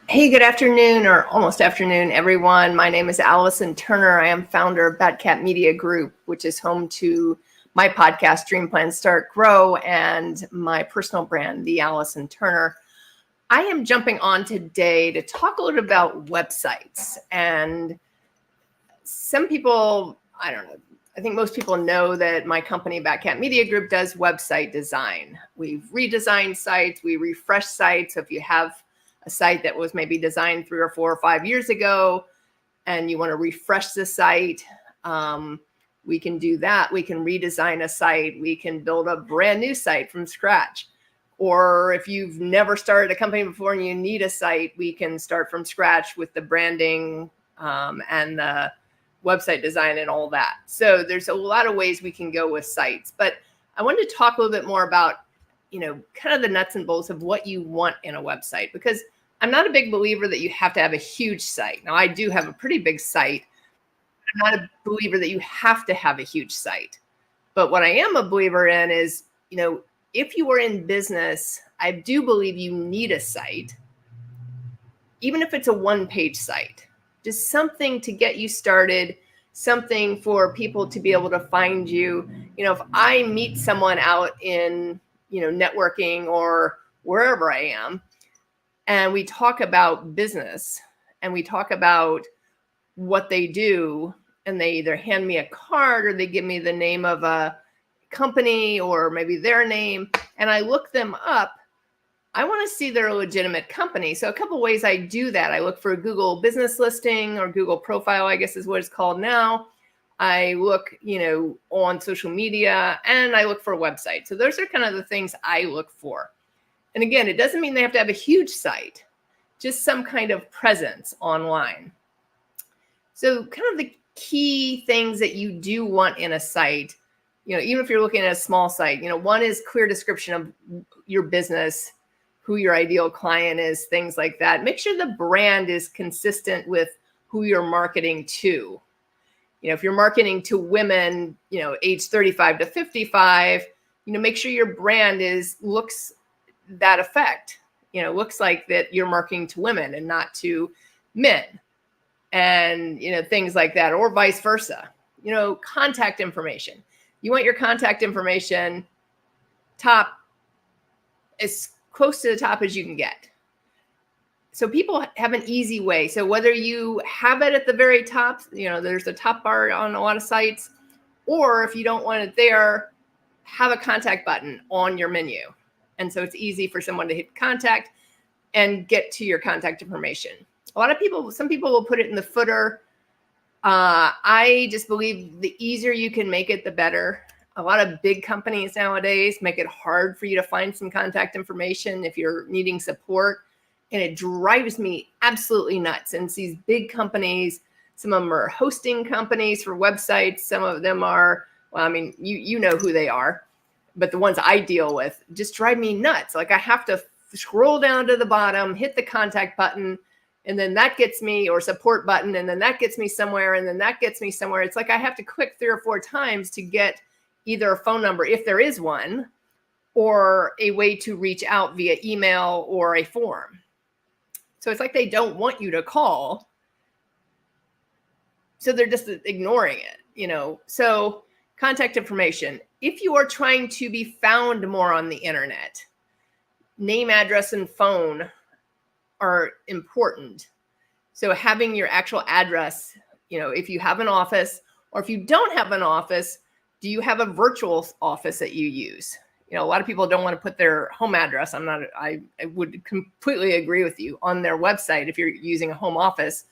Hey, good afternoon or almost afternoon, everyone. My name is Allison Turner. I am founder of Batcat Media Group, which is home to my podcast, Dream Plan Start Grow, and my personal brand, The Allison Turner. I am jumping on today to talk a little about websites. And some people, I don't know, I think most people know that my company, Batcat Media Group, does website design. We've redesigned sites, we refresh sites. So if you have a site that was maybe designed 3 or 4 or 5 years ago and you want to refresh the site, we can do that. We can redesign a site. We can build a brand new site from scratch. Or if you've never started a company before and you need a site, we can start from scratch with the branding and the website design and all that. So there's a lot of ways we can go with sites. But I wanted to talk a little bit more about, kind of the nuts and bolts of what you want in a website, because I'm not a big believer that you have to have a huge site. Now, I do have a pretty big site. I'm not a believer that you have to have a huge site. But what I am a believer in is, if you are in business, I do believe you need a site, even if it's a one-page site, just something to get you started, something for people to be able to find you. If I meet someone out in, networking or wherever I am, and we talk about business and we talk about what they do, and they either hand me a card or they give me the name of a company or maybe their name, and I look them up, I want to see they're a legitimate company. So a couple ways I do that. I look for a Google business listing, or Google profile, I guess is what it's called now. I look, on social media, and I look for a website. So those are kind of the things I look for. And again, it doesn't mean they have to have a huge site, just some kind of presence online. So kind of the key things that you do want in a site, even if you're looking at a small site, one is clear description of your business, who your ideal client is, things like that. Make sure the brand is consistent with who you're marketing to. If you're marketing to women, age 35 to 55, make sure your brand looks that effect, looks like that you're marketing to women and not to men, and, things like that, or vice versa. Contact information. You want your contact information top, as close to the top as you can get. So people have an easy way. So whether you have it at the very top, there's a top bar on a lot of sites, or if you don't want it there, have a contact button on your menu. And so it's easy for someone to hit contact and get to your contact information. Some people will put it in the footer. I just believe the easier you can make it, the better. A lot of big companies nowadays make it hard for you to find some contact information if you're needing support. And it drives me absolutely nuts. And it's these big companies, some of them are hosting companies for websites. Some of them are, you know who they are. But the ones I deal with just drive me nuts. Like, I have to scroll down to the bottom, hit the contact button, and then that gets me, or support button, and then that gets me somewhere, and then that gets me somewhere. It's like I have to click 3 or 4 times to get either a phone number, if there is one, or a way to reach out via email or a form. So it's like they don't want you to call, so they're just ignoring it, So contact information. If you are trying to be found more on the internet, name, address, and phone are important. So having your actual address, if you have an office, or if you don't have an office, do you have a virtual office that you use? A lot of people don't want to put their home address. I would completely agree with you on their website. If you're using a home office,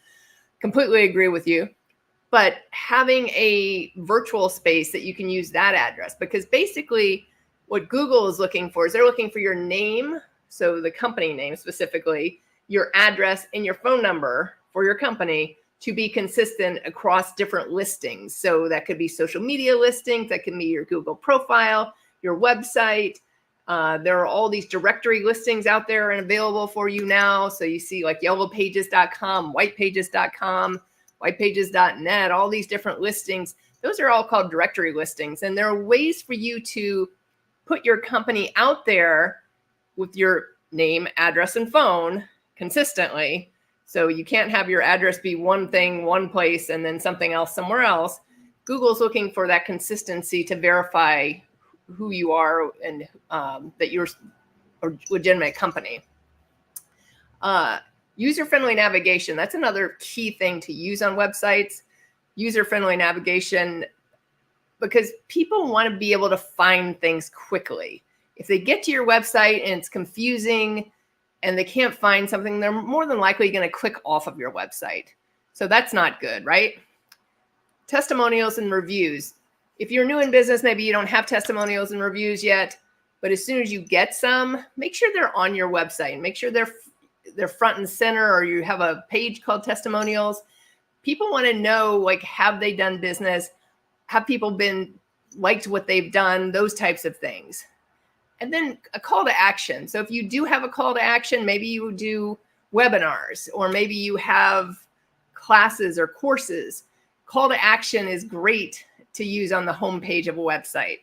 completely agree with you. But having a virtual space that you can use that address, because basically what Google is looking for is they're looking for your name, so the company name specifically, your address, and your phone number for your company to be consistent across different listings. So that could be social media listings, that can be your Google profile, your website. There are all these directory listings out there and available for you now. So you see like yellowpages.com, whitepages.com, whitepages.net, all these different listings. Those are all called directory listings. And there are ways for you to put your company out there with your name, address, and phone consistently. So you can't have your address be one thing, one place, and then something else somewhere else. Google's looking for that consistency to verify who you are and that you're a legitimate company. User-friendly navigation. That's another key thing to use on websites. User-friendly navigation, because people want to be able to find things quickly. If they get to your website and it's confusing and they can't find something, they're more than likely going to click off of your website. So that's not good, right? Testimonials and reviews. If you're new in business, maybe you don't have testimonials and reviews yet, but as soon as you get some, make sure they're on your website. Make sure they're front and center, or you have a page called testimonials. People want to know, like, have they done business? Have people been liked what they've done? Those types of things. And then a call to action. So if you do have a call to action, maybe you do webinars, or maybe you have classes or courses. Call to action is great to use on the homepage of a website.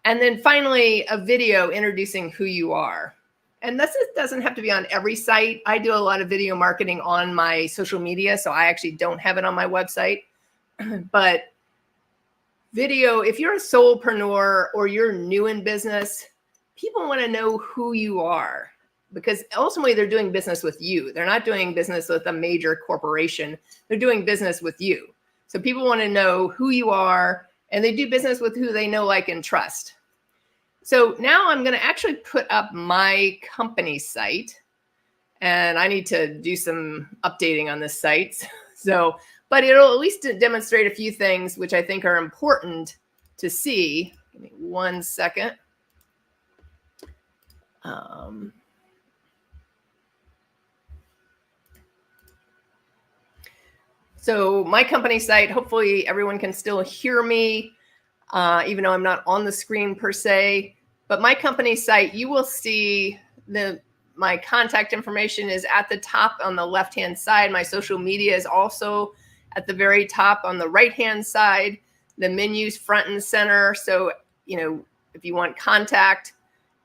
And then finally, a video introducing who you are. And this doesn't have to be on every site. I do a lot of video marketing on my social media, so I actually don't have it on my website. But video, if you're a solopreneur or you're new in business, people want to know who you are, because ultimately they're doing business with you. They're not doing business with a major corporation. They're doing business with you. So people want to know who you are, and they do business with who they know, like, and trust. So now I'm going to actually put up my company site, and I need to do some updating on this site. But it'll at least demonstrate a few things which I think are important to see. Give me 1 second. So my company site, hopefully everyone can still hear me, even though I'm not on the screen per se. But my company site, you will see my contact information is at the top on the left-hand side. My social media is also at the very top on the right-hand side. The menu's front and center. So, if you want contact,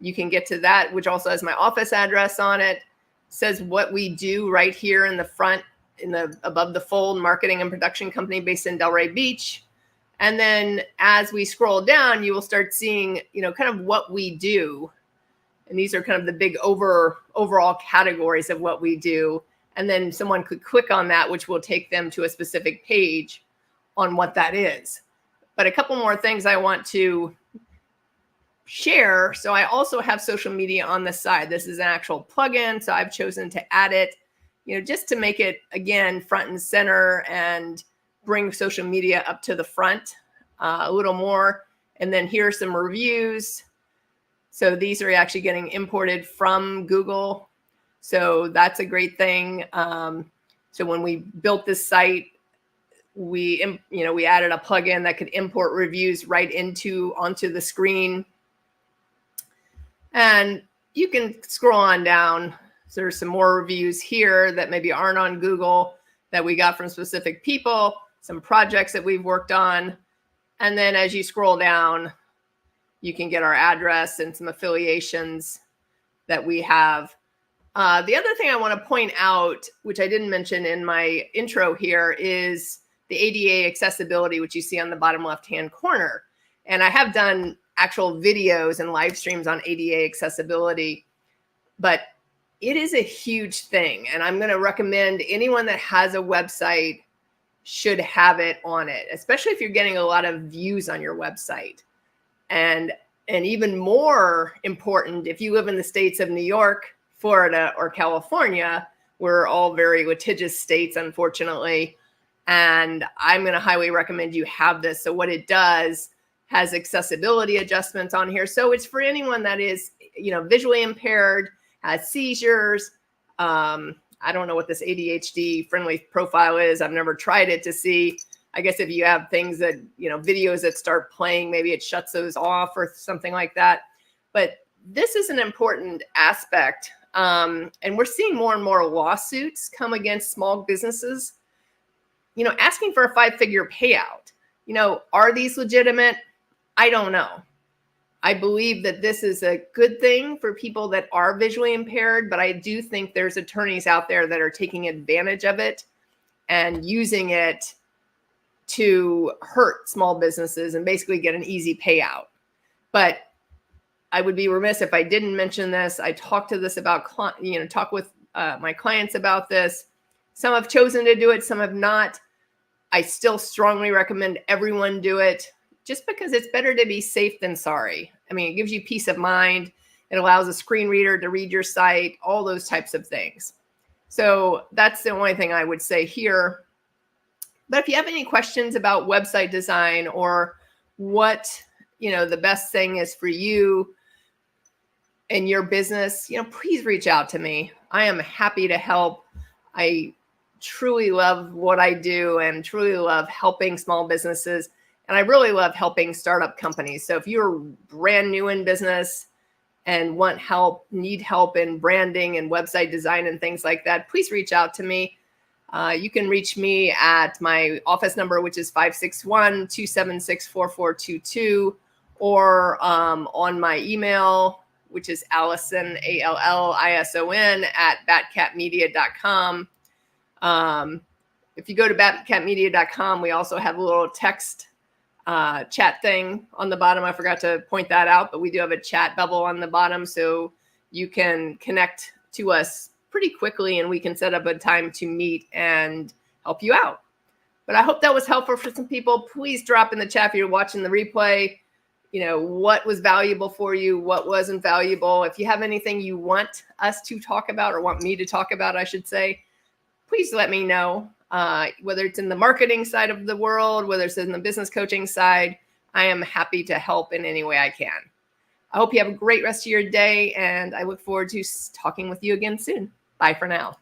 you can get to that, which also has my office address on it. It says what we do right here in the front, above the fold, marketing and production company based in Delray Beach. And then as we scroll down, you will start seeing, kind of what we do. And these are kind of the big overall categories of what we do. And then someone could click on that, which will take them to a specific page on what that is. But a couple more things I want to share. So I also have social media on the side. This is an actual plugin, so I've chosen to add it, just to make it, again, front and center and bring social media up to the front a little more. And then here are some reviews. So these are actually getting imported from Google. So that's a great thing. So when we built this site, we added a plugin that could import reviews right onto the screen. And you can scroll on down. So there's some more reviews here that maybe aren't on Google that we got from specific people, some projects that we've worked on. And then as you scroll down, you can get our address and some affiliations that we have. The other thing I want to point out, which I didn't mention in my intro here, is the ADA accessibility, which you see on the bottom left-hand corner. And I have done actual videos and live streams on ADA accessibility, but it is a huge thing. And I'm going to recommend anyone that has a website should have it on it, especially if you're getting a lot of views on your website. And even more important, if you live in the states of New York, Florida, or California, we're all very litigious states, unfortunately. And I'm going to highly recommend you have this. So what it does has accessibility adjustments on here. So it's for anyone that is, visually impaired, has seizures. I don't know what this ADHD friendly profile is. I've never tried it to see. I guess if you have things that, videos that start playing, maybe it shuts those off or something like that. But this is an important aspect. And we're seeing more and more lawsuits come against small businesses, asking for a 5-figure payout. Are these legitimate? I don't know. I believe that this is a good thing for people that are visually impaired, but I do think there's attorneys out there that are taking advantage of it and using it to hurt small businesses and basically get an easy payout. But I would be remiss if I didn't mention this. I talk with my clients about this. Some have chosen to do it, some have not. I still strongly recommend everyone do it, just because it's better to be safe than sorry. I mean, it gives you peace of mind. It allows a screen reader to read your site, all those types of things. So that's the only thing I would say here. But if you have any questions about website design or what, the best thing is for you and your business, please reach out to me. I am happy to help. I truly love what I do and truly love helping small businesses. And I really love helping startup companies. So if you're brand new in business and need help in branding and website design and things like that, please reach out to me. You can reach me at my office number, which is 561-276-4422, or on my email, which is Allison, Allison @batcatmedia.com. If you go to batcatmedia.com, we also have a little text chat thing on the bottom. I forgot to point that out, but we do have a chat bubble on the bottom, so you can connect to us pretty quickly and we can set up a time to meet and help you out. But I hope that was helpful for some people. Please drop in the chat if you're watching the replay, what was valuable for you, what wasn't valuable. If you have anything you want us to talk about, or want me to talk about, I should say, please let me know. Whether it's in the marketing side of the world, whether it's in the business coaching side, I am happy to help in any way I can. I hope you have a great rest of your day, and I look forward to talking with you again soon. Bye for now.